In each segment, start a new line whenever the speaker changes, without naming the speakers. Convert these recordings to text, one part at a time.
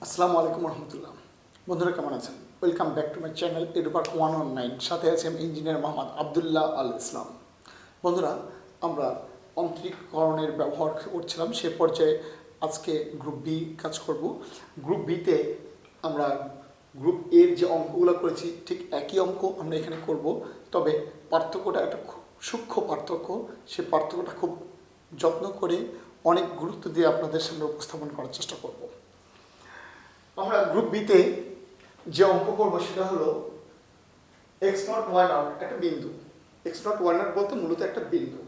আসসালামু আলাইকুম রহমতুল্লাহ। বন্ধুরা কেমন আছেন? Welcome back to my channel Edupark 119। সাথে আছে আমি ইঞ্জিনিয়ার মোহাম্মদ আবদুল্লাহ আল ইসলাম। বন্ধুরা, আমরা অন্তরীকরণের ব্যবহার করছিলাম, সে পর্যায়ে আজকে গ্রুপ বি কাজ করব। গ্রুপ বিতে আমরা গ্রুপ এর যে অঙ্কগুলো করেছি ঠিক একই অঙ্ক আমরা এখানে করব, তবে পার্থক্যটা একটা খুব সূক্ষ্ম পার্থক্য। সে পার্থক্যটা খুব যত্ন করে অনেক গুরুত্ব দিয়ে আপনাদের সামনে উপস্থাপন করার চেষ্টা করব। আমরা গ্রুপ বিতে যে অঙ্ক করব সেটা হলো এক্স নট ওয়াই নট, একটা বিন্দু। এক্স নট ওয়াই নট বলতে মূলত একটা বিন্দু।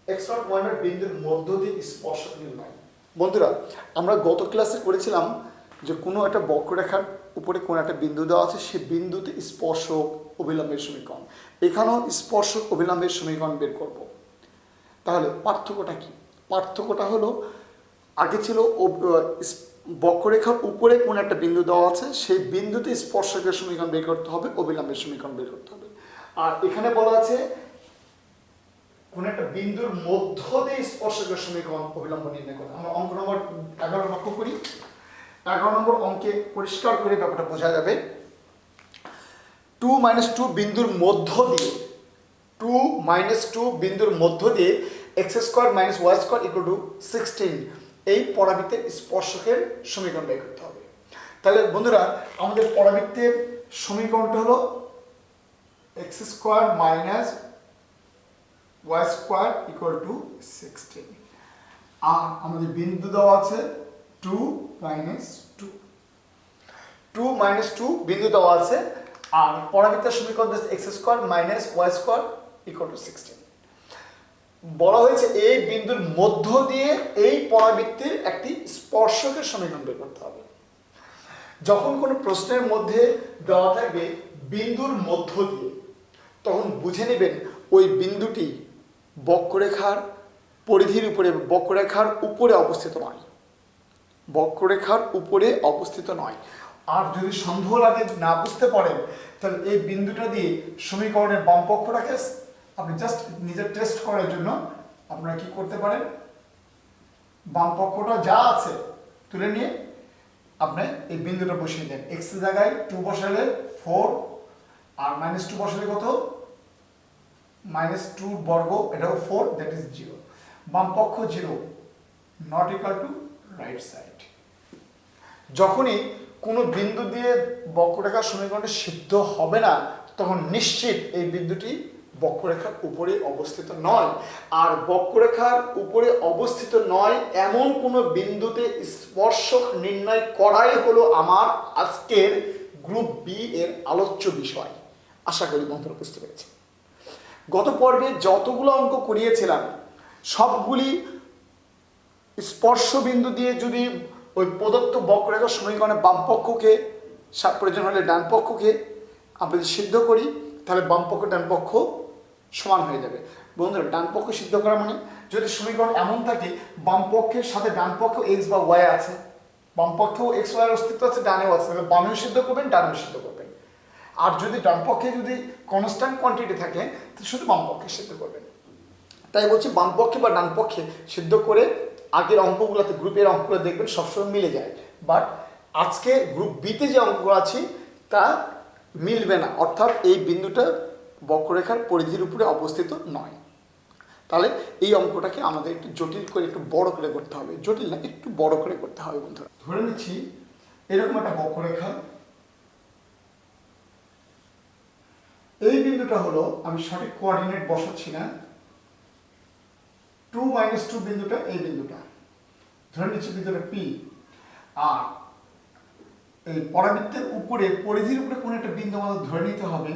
এক্স নট ওয়াই নট বিন্দুর মধ্য দিয়ে স্পর্শক নির্ণয়। বন্ধুরা, আমরা গত ক্লাসে করেছিলাম যে কোনো একটা বক্ররেখার উপরে কোনো একটা বিন্দু দেওয়া আছে, সেই বিন্দুতে স্পর্শক অভিলম্বের সমীকরণ। এখানেও স্পর্শক অভিলম্বের সমীকরণ বের করব। তাহলে পার্থক্যটা কি? পার্থক্যটা হলো, আগে ছিল বক্ররেখার উপরে কোন একটা বিন্দু দেওয়া আছে, সেই বিন্দুতে স্পর্শকের সমীকরণ বের করতে হবে, অভিলম্বের সমীকরণ বের করতে হবে। আর এখানে বলা আছে কোন একটা বিন্দুর মধ্য দিয়ে স্পর্শকের সমীকরণ অভিলম্ব নির্ণয় করতে। আমরা অঙ্ক নম্বর 11 লক্ষ্য করি। 11 নম্বর অঙ্কে পরিষ্কার করে ব্যাপারটা বোঝা যাবে। 2 - 2 বিন্দুর মধ্য দিয়ে 2 - 2 বিন্দুর মধ্য দিয়ে x² - y² = 16 এই পরাবৃত্তের স্পর্শকের সমীকরণ বের করতে হবে। তাহলে বন্ধুরা, আমাদের পরাবৃত্তের সমীকরণটা হলো x² - y² = 16। আর আমাদের বিন্দু দেওয়া আছে 2 - 2 বিন্দু দেওয়া আছে। আর পরাবৃত্তের সমীকরণ x² - y² = 16। বলা হয়েছে এই বিন্দুর মধ্য দিয়ে এই পরাবৃত্তের একটি স্পর্শকের সমীকরণ বের করতে হবে। যখন কোনো প্রশ্নের মধ্যে দেওয়া থাকবে বিন্দুর মধ্য দিয়ে, তখন বুঝে নেবেন ওই বিন্দুটি বক্ররেখার পরিধির উপরে, বক্ররেখার উপরে অবস্থিত নয়, বক্ররেখার উপরে অবস্থিত নয়। আর যদি সন্দেহ লাগে, না বুঝতে পারেন, তাহলে এই বিন্দুটা দিয়ে সমীকরণের বাম পক্ষটাকে আপনি জাস্ট নিজের টেস্ট করার জন্য আপনারা কি করতে পারেন, বাম পক্ষটা যা আছে তুলে নিয়ে আপনি এই বিন্দুটা বসিয়ে দেন। x এর জায়গায় 2 বসালে 4, আর -2 বসালে কত? -2 বর্গ, এটাও 4, দ্যাট ইজ 0। বাম পক্ষ 0, not equal to right side. যখনই কোনো বিন্দু দিয়ে বক্ররেখার সমীকরণটা সিদ্ধ হবে না, তখন নিশ্চিত এই বিন্দুটি বক্ররেখার উপরে অবস্থিত নয়। আর বক্ররেখার উপরে অবস্থিত নয় এমন কোনো বিন্দুতে স্পর্শক নির্ণয় করাই হলো আমার আজকের গ্রুপ বি এর আলোচ্য বিষয়। আশা করি বন্ধুরা বুঝতে পেরেছি। গত পর্বে যতগুলো অঙ্ক করিয়েছিলাম সবগুলি স্পর্শ বিন্দু দিয়ে যদি ওই প্রদত্ত বক্ররেখার সমীকরণে বাম পক্ষকে, প্রয়োজন হলে ডান পক্ষকে আমরা যদি সিদ্ধ করি, তাহলে বাম পক্ষ ডান পক্ষ সমান হয়ে যাবে। বন্ধুরা, ডান পক্ষ সিদ্ধ করা মানে, যদি সমীকরণ এমন থাকে বাম পক্ষের সাথে ডান পক্ষ এক্স বা ওয়াই আছে, বাম পক্ষেও এক্স ওয়াই এর অস্তিত্ব আছে, ডানেও আছে, তাহলে বামেও সিদ্ধ করবেন, ডানেও সিদ্ধ করবেন। আর যদি ডান পক্ষে যদি কনস্ট্যান্ট কোয়ান্টিটি থাকে, তাহলে শুধু বাম পক্ষে সিদ্ধ করবেন। তাই বলছি, বাম পক্ষে বা ডান পক্ষে সিদ্ধ করে আগের অঙ্কগুলোতে, গ্রুপের অঙ্কগুলো দেখবেন সবসময় মিলে যায়। বাট আজকে গ্রুপ বিতে যে অঙ্কগুলো আছে তা মিলবে না, অর্থাৎ এই বিন্দুটা বক্ররেখার পরিধির উপরে অবস্থিত নয়। তাহলে এই অঙ্কটাকে আমাদের একটু জটিল করে, একটু বড় করে করতে হবে। জটিল না, একটু বড় করে করতে হবে বন্ধুরা। ধরে নিচ্ছি এরকম একটা বক্ররেখা, এই বিন্দুটা হলো, আমি সঠিক কোঅর্ডিনেট বসাচ্ছি না, 2 - 2 বিন্দুটা, এই বিন্দুটা ধরে নিচ্ছি বিন্দুটা পি। আর এই পরাবৃত্তের উপরে, পরিধির উপরে কোন একটা বিন্দু আমাদের ধরে নিতে হবে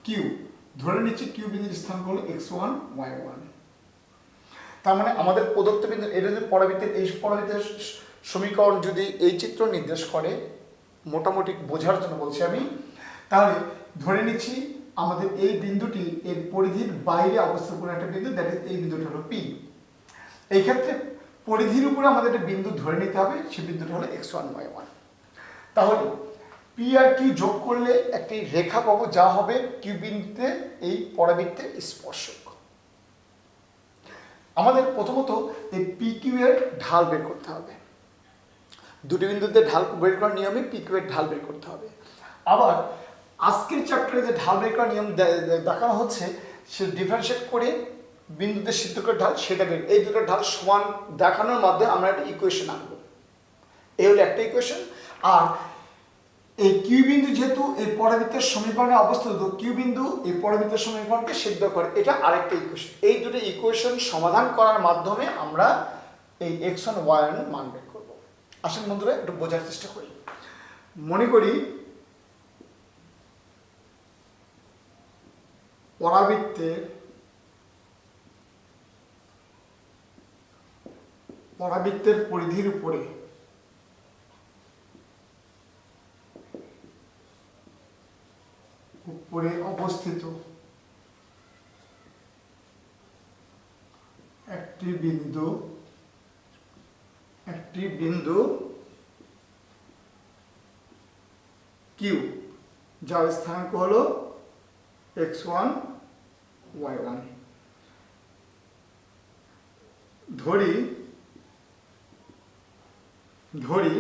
কিউ। ধরে নিচ্ছি কিউ বিন্দুর স্থান হলো x1 y1। তার মানে আমাদের প্রদত্ত বিন্দু, এটা যদি পরাবৃত্তের, এই পরাবৃত্তের সমীকরণ যদি এই চিত্র নির্দেশ করে, মোটামুটি বোঝার জন্য বলছি আমি, তাহলে ধরে নিচ্ছি আমাদের এই বিন্দুটি এর পরিধির বাইরে অবস্থিত কোনো একটা বিন্দু, দ্যাট ইজ এই বিন্দুটা হলো পি। এই ক্ষেত্রে পরিধির উপরে আমাদের একটা বিন্দু ধরে নিতে হবে, সেই বিন্দুটা হলো x1 y1। তাহলে পি আর কিউ যোগ করলে একটি রেখা পাবো, যা হবে কিউ বিন্দুতে এই পরাবৃত্তের স্পর্শক। আমাদের প্রথমত এই পি কিউ এর ঢাল বের করতে হবে। দুটি বিন্দুতে ঢাল বের করার নিয়মে পি কিউ এর ঢাল বের করতে হবে। আবার আজকের চ্যাপ্টারে যে ঢাল বের করার নিয়ম দেখানো হচ্ছে সে ডিফারেন্সিয়েট করে বিন্দুতে সিদ্ধকের ঢাল সেটা বের, এই দুটো ঢাল সমান দেখানোর মাধ্যমে আমরা একটা ইকুয়েশন আনবো। এই হলো একটা ইকুয়েশন। আর এই কিউ বিন্দু যেহেতু এই পরাবৃত্তের সমীকরণে অবস্থিত, কিউ বিন্দু এই পরাবৃত্তের সমীকরণকে সিদ্ধ করে, এটা আরেকটা ইকুয়েশন। এই দুটো ইকুয়েশন সমাধান করার মাধ্যমে আমরা এই x1 y1 এর মান বের করব। আসেন বন্ধুরা একটু বোঝার চেষ্টা করি। মনে করি পরাবৃত্তের পরিধির উপরে অবস্থিত একটি বিন্দু কিউ, যার স্থানাঙ্ক হলো x1 y1। ধরি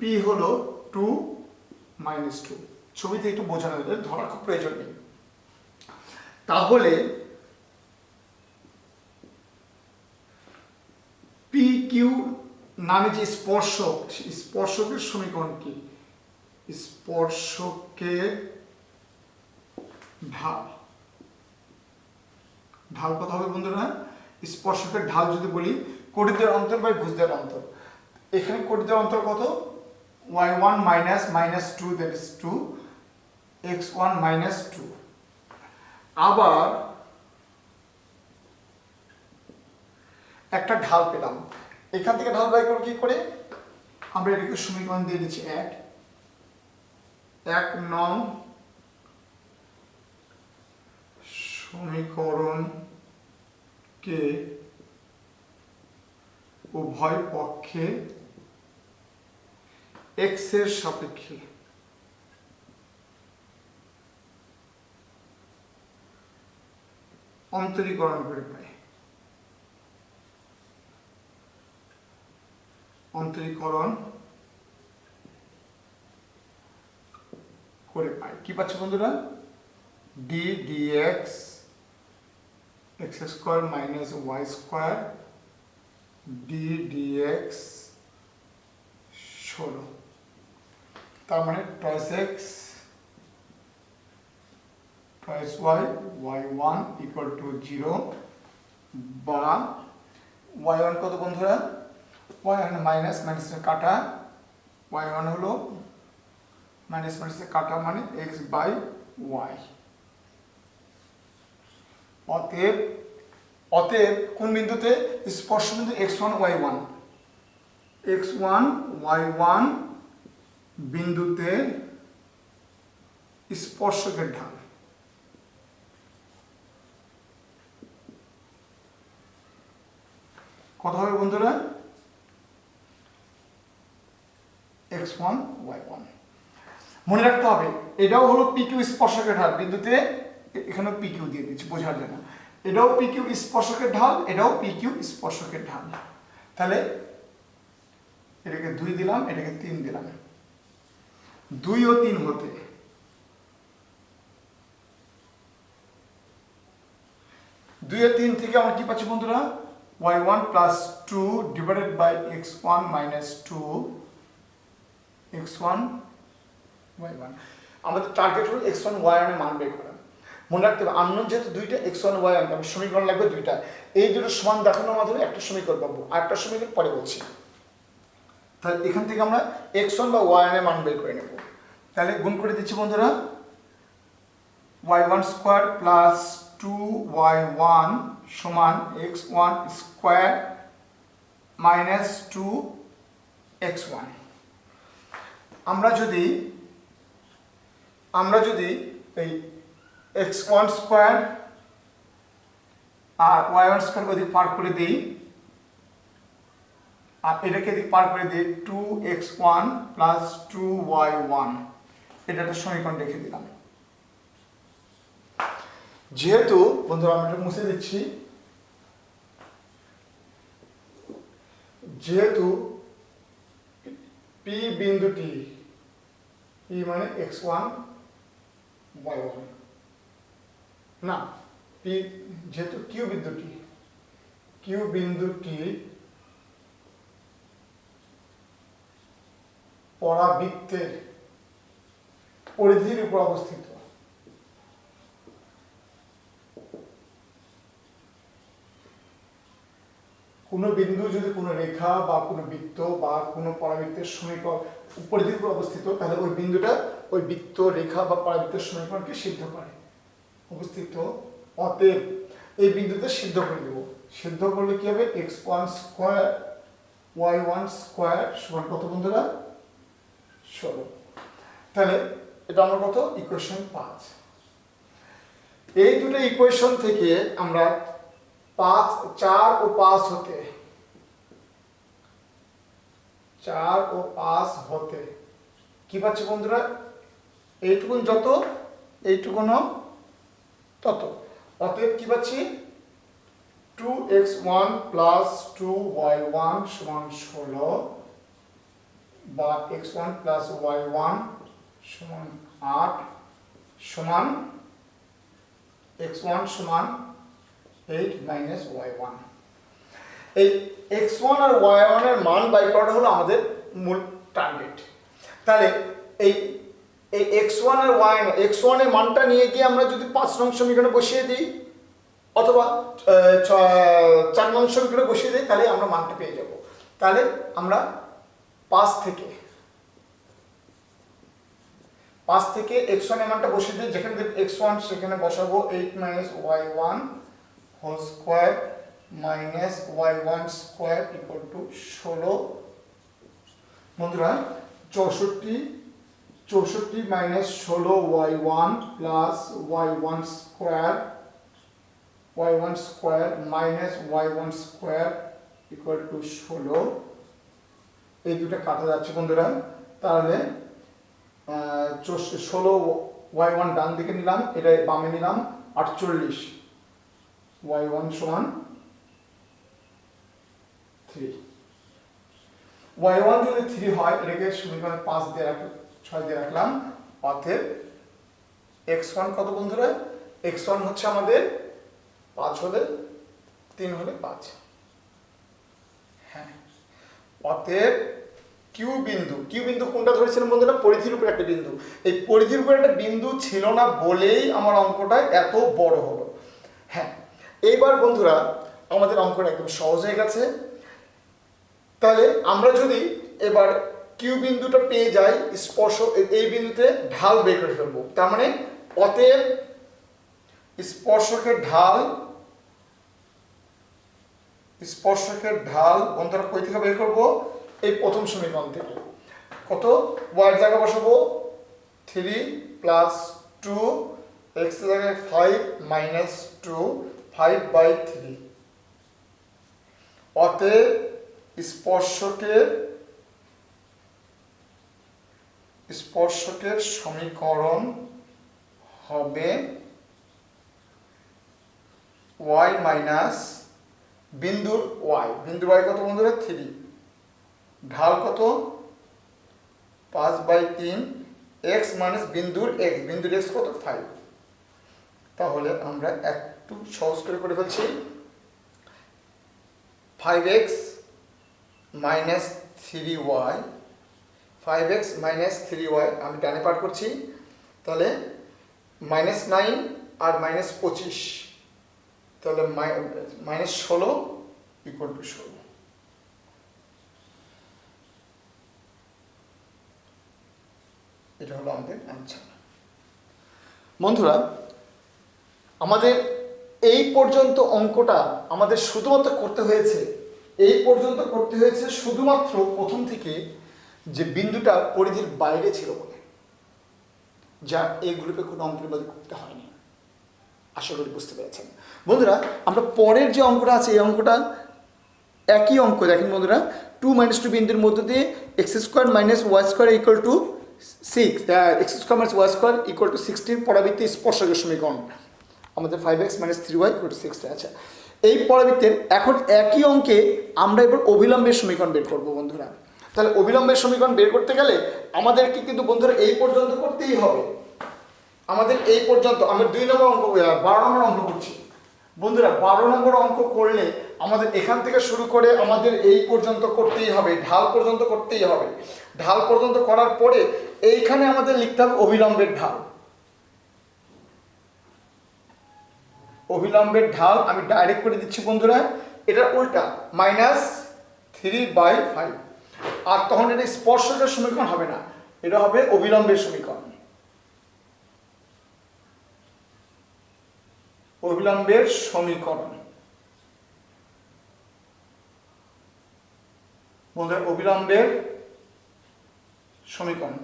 p হলো 2 - 2। ছবিতে একটু বোঝানো যাবে, ধরার খুব প্রয়োজন নেই। তাহলে পি কিউ নামে যে স্পর্শক, স্পর্শকের সমীকরণ কি? স্পর্শকের ঢাল কত হবে বন্ধুরা? স্পর্শকের ঢাল যদি বলি কোটিদের অন্তর বাই ভুজদের অন্তর, এখানে কোটিদের অন্তর কত? y1 - -2 that is 2, x1 - 2। আবার একটা ঢাল পেলাম, এখান থেকে ঢাল বের করব কি করে? আমরা এটাকে সমীকরণ দিয়ে দিচ্ছি 1 নং সমীকরণকে উভয় পক্ষে x এর সাপেক্ষে অন্তরীকরণ করে পাই। কি পাচ্ছি বন্ধুরা? d dx x² - y² d dx 16, তার মানে twice x twice y y1 = 0, বা y1 কত বন্ধুরা? y1 মাইনাস মাইনাসের কাটা, y1 হলো মাইনাস মাইনাসের কাটা মানে x/y। অতএব কোন বিন্দুতে? স্পর্শ বিন্দু x1 y1 বিন্দুতে স্পর্শকের ঢাল কত হবে বন্ধুরা? x1 y1। মনে রাখতে হবে এটাও হলো PQ স্পর্শকের ঢাল বিন্দুতে, এখানে PQ দিয়ে দিচ্ছি বোঝার জন্য। এটাও PQ স্পর্শকের ঢাল, এটাও PQ স্পর্শকের ঢাল। তাহলে এটাকে 2 দিলাম, এটাকে 3 দিলাম। 2 ও 3 হতে 2 আর 3 থেকে আমরা কি পাচ্ছি বন্ধুরা? y1 + 2 divided by x1 - 2 x1 y1। আমাদের টার্গেট হলো x1 y1 এর মান বের করা। মনে রাখতে হবে আননোন যেহেতু দুইটা x1 y1, আমি সমীকরণ লাগবে দুইটা। এই দুটো সমান দেখানোর মাধ্যমে একটা সমীকরণ পাবো, আর একটা সমীকরণ পরে বলছি। তাহলে এখান থেকে আমরা x1 বা y1 এর মান বের করে নেব। তাহলে গুণ করে দিচ্ছি বন্ধুরা, y1² + 2y1 = x1² - 2x1। আমরা যদি এই x1² আর y1² ওদিক পার করে দিই, আর এটাকে এদিক পার করে দিই 2x1 + 2y1, এটা একটা সমীকরণ লিখে দিলাম। যেহেতু বন্ধুরা আমি এটা মুছে দিচ্ছি, যেহেতু পি বিন্দুটি, পি মানে x1 y1 না, পি যেহেতু কিউ বিন্দুটি পরাবৃত্তের পরিধির উপর অবস্থিত। কোনো বিন্দু যদি কোনো রেখা বা কোনো বৃত্ত বা কোনো পরাবৃত্তের সমীকরণ পরিধির উপর অবস্থিত, তাহলে ওই বিন্দুটা ওই বৃত্ত, রেখা বা পরাবৃত্তের সমীকরণকে সিদ্ধ করে অবস্থিত। অতএব এই বিন্দুতে সিদ্ধ করে দেব। সিদ্ধ করলে কি হবে? x1 স্কয়ার y1 স্কয়ার সমান কত বন্ধুরা? 16। তাহলে এটা আমরা কত? ইকুয়েশন 5। এই দুটো ইকুয়েশন থেকে আমরা 4 ও 5 হতে 4 ও 5 হতে কি পাচ্ছি বন্ধুরা? এইটুকুন যত, এইটুকুনও তত। অতএব কি পাচ্ছি? 2x1 প্লাস 2y1 সমান 16 বা x1 প্লাস y1 সমান 8 সমান x1 সমান 8 মাইনাস y1। এই x1 আর y1 এর মান বাই করাটা হলো আমাদের মূল টার্গেট। তাহলে এই x1 আর y1, x1 এর মানটা নিয়ে গিয়ে আমরা যদি 5 নং সমীকরণে বসিয়ে দিই অথবা 4 নং সমীকরণে বসিয়ে দিই, তাহলে আমরা মানটা পেয়ে যাব। তাহলে আমরা 5 থেকে x1 এর মানটা বসিয়ে দিই, যেখানে x1 সেখানে বসাবো 8 minus y1 whole square minus y1 square equal to 16। বন্ধুরা 64 minus 16 y1 plus y1 square minus y1 square equal to 16। এই দুটো কাটা যাচ্ছে বন্ধুরা। তাহলে 16 y1 ডান দিকে নিলাম, এটা বামে নিলাম 48 y1 সমান 3। y1 যদি 3 হয়, এটাকে সমীকরণ 5 দিয়ে রাখলাম, 6 দিয়ে রাখলাম। অতএব x1 কত বন্ধুরা? x1 হচ্ছে আমাদের 5 হলে 3 হলে 5। হ্যাঁ, অতএব কিউ বিন্দু কোনটা ধরেছিলাম বন্ধুরা? পরিধির উপর একটা বিন্দু। এই পরিধির উপর একটা বিন্দু ছিল না বলেই আমার অঙ্কটা এত বড় হলো। হ্যাঁ, এইবার বন্ধুরা আমাদের অঙ্কটা একদম সহজ হয়ে গেছে। তাহলে আমরা যদি এবার কিউ বিন্দুটা পেয়ে যাই, স্পর্শ এই বিন্দুতে ঢাল বের করে ফেলবো। তার মানে অতএব স্পর্শকের ঢাল বন্ধুরা কই থেকে বের করবো? এই প্রথম সমীকরণ থেকে। কত? y এর জায়গায় বসাবো 3 প্লাস 2, x এর জায়গায় 5 মাইনাস 2, 5/3। অতএব স্পর্শকের সমীকরণ হবে y মাইনাস বিন্দুর y কত বন্ধুরা? 3, ঢাল কত? 5/3, x মাইনাস বিন্দুর x কত? 5। তাহলে আমরা একটু সহজ করে ফেলছি। 5x minus 3y, 5x minus 3y আমি ডানে পাঠ করছি। তাহলে -9 আর -25, তাহলে -16 ইকুয়াল টু 16। এটা হলো আমাদের আনসার। বন্ধুরা আমাদের এই পর্যন্ত অঙ্কটা আমাদের শুধুমাত্র করতে হয়েছে শুধুমাত্র প্রথম থেকে যে বিন্দুটা পরিধির বাইরে ছিল বলে, যা এই গ্রুপে কোনো অঙ্কের মধ্যে করতে হয়নি। আশা করি বুঝতে পেরেছেন বন্ধুরা। আমরা পরের যে অঙ্কটা আছে, এই অঙ্কটা একই অঙ্ক। দেখেন বন্ধুরা, 2 - 2 বিন্দুর মধ্য দিয়ে x² minus y² equal to 6, x² minus y² equal to 16 পরাবৃত্তি স্পর্শকের সমীকরণ আমাদের 5x minus 3y equal to 60। আচ্ছা, এই পরাবৃত্তের এখন একই অঙ্কে আমরা এবার অভিলম্বের সমীকরণ বের করবো বন্ধুরা। তাহলে অবিলম্বের সমীকরণ বের করতে গেলে আমাদেরকে কিন্তু বন্ধুরা এই পর্যন্ত করতেই হবে। আমাদের এই পর্যন্ত আমি 2 নম্বর অঙ্ক 12 নম্বর অঙ্ক করছি বন্ধুরা। 12 নম্বর অঙ্ক করলে আমাদের এখান থেকে শুরু করে আমাদের এই পর্যন্ত করতেই হবে, ঢাল পর্যন্ত করতেই হবে। ঢাল পর্যন্ত করার পরে এইখানে আমাদের লিখতে হবে অবিলম্বের ঢাল। অবিলম্বের ঢাল আমি ডাইরেক্ট করে দিচ্ছি বন্ধুরা, এটা উল্টা -3/5। আর তখন এটা স্পর্শকের সমীকরণ হবে না, এটা হবে অবিলম্বের সমীকরণ। অবিলম্বের সমীকরণ বন্ধুরা, অবিলম্বের সমীকরণ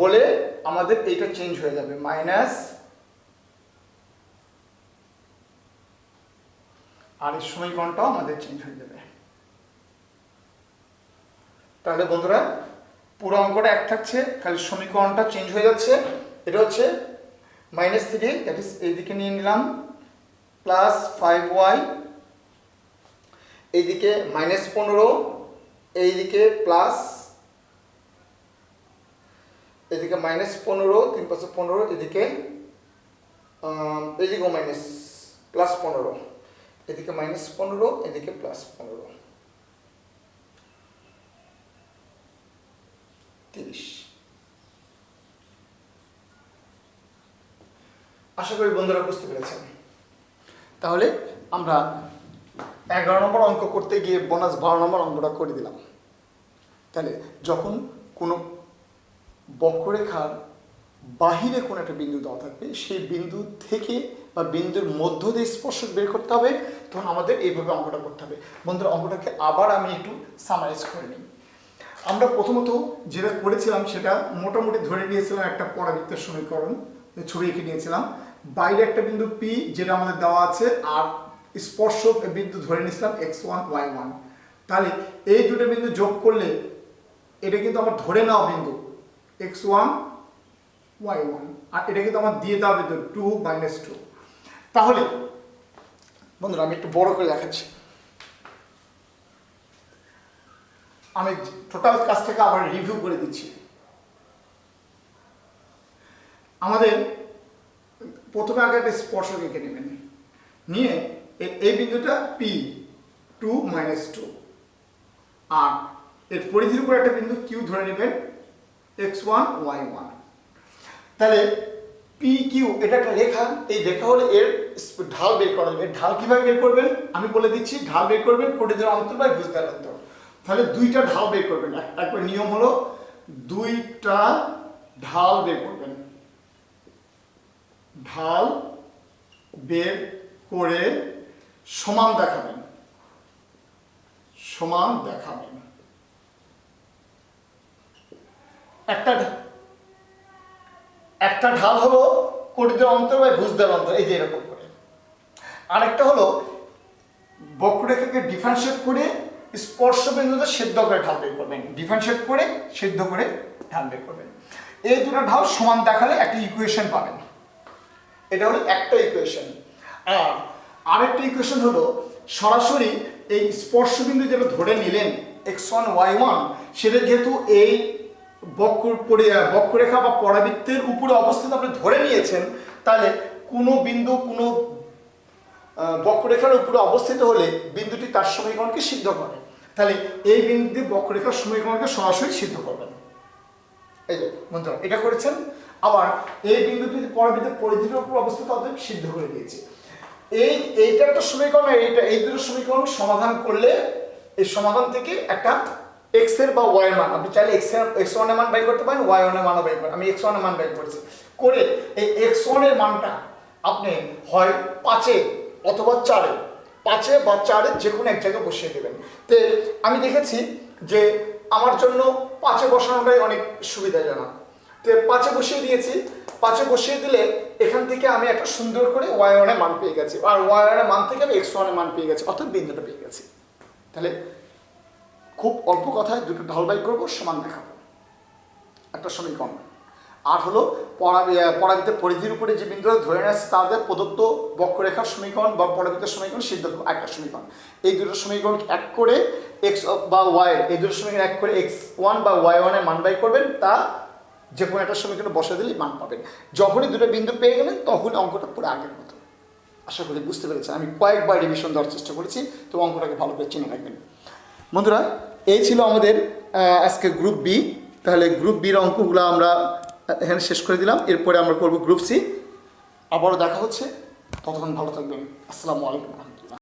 বলে আমাদের এইটা চেঞ্জ হয়ে যাবে মাইনাস, আর এই সমীকরণটাও আমাদের চেঞ্জ হয়ে যাবে। তাহলে বন্ধুরা পুরো অঙ্কটা এক থাকছে, খালি সমীকরণটা চেঞ্জ হয়ে যাচ্ছে। এটা হচ্ছে -3, দ্যাট ইজ এইদিকে নিয়ে নিলাম +5y, এইদিকে -15, এইদিকে প্লাস, এদিকে -15, 3 × 15, এদিকে এদিকেও +15, এদিকে -15, এদিকে +15, 30। আশা করি বন্ধুরা বুঝতে পেরেছেন। তাহলে আমরা 11 নম্বর অঙ্ক করতে গিয়ে বোনাস 12 নম্বর অঙ্কটা করে দিলাম। তাহলে যখন কোনো বক্ররেখার বাহিরে কোনো একটা বিন্দু দেওয়া থাকবে, সেই বিন্দু থেকে বা বিন্দুর মধ্য দিয়ে স্পর্শক বের করতে হবে, তখন আমাদের এইভাবে অঙ্কটা করতে হবে। বন্ধুরা অঙ্কটাকে আবার আমি একটু সামারাইজ করে নিই। আমরা প্রথমত যেটা করেছিলাম সেটা মোটামুটি ধরে নিয়েছিলাম একটা পরাবৃত্তের সমীকরণ, ছবি এঁকে নিয়েছিলাম। বাইরে একটা বিন্দু পি যেটা আমাদের দেওয়া আছে, আর স্পর্শক বিন্দু ধরে নিয়েছিলাম x1 y1। তাহলে এই দুটো বিন্দু যোগ করলে এটা কিন্তু আমার ধরে নেওয়া বিন্দু x1 y1, আর এটা কিন্তু আমার দিয়ে দেওয়া বিন্দু 2 - 2। তাহলে বন্ধুরা আমি একটু বড় করে দেখাচ্ছি। আমি টোটাল কাজটাকে আবার রিভিউ করে দিচ্ছি। আমাদের প্রথমে আগে একটা স্পর্শক এঁকে নেবেন, নিয়ে এই বিন্দুটা P 2 - 2, আর এর পরিধির উপর একটা বিন্দু Q ধরে নেবেন x1 y1। তাহলে PQ এটা একটা রেখা, এই রেখা হলে এর ঢাল বের করা যাবে। ঢাল কিভাবে বের করবেন আমি বলে দিচ্ছি। ঢাল বের করবেন পরিধির অন্তর বাই ভুজদ্বারের অন্তর। তাহলে দুইটা ঢাল বের করবেন। একবার নিয়ম হলো দুইটা ঢাল বের করবেন। ঢাল বের করে সমান দেখাবেন, সমান দেখাবেন। একটা ঢাল হলো পরিধির অন্তর বা ভুজদ্বারের অন্তর, এই যে এরকম করে। আরেকটা হলো বক্ররেখাকে ডিফারেন্সিয়েট করে স্পর্শ বিন্দুতে সিদ্ধ করে ঢাল বের করবেন। ডিফারেন্সিয়েট করে সিদ্ধ করে ঢাল বের করবেন। এই দুটো ঢাল সমান দেখালে একটা ইকুয়েশন পাবেন। এটা হলো একটা ইকুয়েশন। আর আরেকটা ইকুয়েশন হলো সরাসরি এই স্পর্শবিন্দু যেটা ধরে নিলেন x1 y1, সেটা যেহেতু এই বক্ররেখা বা পরাবৃত্তের উপরে অবস্থিত আপনি ধরে নিয়েছেন, তাহলে কোনো বিন্দু কোনো বক্ররেখার উপরে অবস্থিত হলে বিন্দুটি তার সমীকরণকে সিদ্ধ করে। তাহলে এই বিন্দুটি বক্ররেখার সমীকরণকে সরাসরি সিদ্ধ করবেন। এই যে বন্ধুরা এটা করেছেন। আবার এই বিন্দুটি পরাবৃত্তের পরিধির উপর অবস্থিত অতএব সিদ্ধ করে দিয়েছে। এইটা একটা সমীকরণ, এই দুটো সমীকরণ সমাধান করলে এই সমাধান থেকে একটা x এর বা y এর মান, আপনি চাইলে x1 এর মান বাই করতে পারেন, y1 এর মানও বাই করেন। আমি x1 এর মান বাই করেছি। করে এই x1 এর মানটা আপনি হয় 5-এ অথবা 4-এ, 5-এ বা 4-এ যে কোনো এক জায়গায় বসিয়ে দেবেন। তো আমি দেখেছি যে আমার জন্য 5-এ বসানোটাই অনেক সুবিধাজনক। তো 5-এ বসিয়ে দিয়েছি। 5-এ বসিয়ে দিলে এখান থেকে আমি একটা সুন্দর করে y1 এর মান পেয়ে গেছি, আর y1 এর মান থেকে আমি x1 এর মান পেয়ে গেছি, অর্থাৎ বিন্দুটা পেয়ে গেছি। তাহলে খুব অল্প কথায় দুটো ঢাল বাই করবো, সমান দেখাবো একটা সমীকরণ। আর হলো পরাবৃত্তের পরিধির উপরে যে বিন্দুরা ধরে নেওয়া তাদের প্রদত্ত বক্ররেখার সমীকরণ বা পরাবৃত্তের সমীকরণ সিদ্ধ একটা সমীকরণ। এই দুটো সমীকরণ এক করে এক্স বা ওয়াই, এই দুটো সমীকরণ এক করে x1 বা y1 এর মান বাই করবেন, তা যে কোনো একটা সমীকরণে বসে দিলেই মান পাবেন। যখনই দুটো বিন্দু পেয়ে গেলেন তখনই অঙ্কটা পুরো আগের মতো। আশা করি বুঝতে পেরেছেন। আমি কয়েকবার রিভিশন দেওয়ার চেষ্টা করেছি, তো অঙ্কটাকে ভালো করে চিনে রাখবেন। বন্ধুরা, এই ছিল আমাদের আজকে গ্রুপ বি। তাহলে গ্রুপ বির অঙ্কগুলো আমরা এখানে শেষ করে দিলাম। এরপরে আমরা করব গ্রুপ সি। আবারও দেখা হচ্ছে, ততক্ষণ ভালো থাকবেন। আসসালামু আলাইকুম।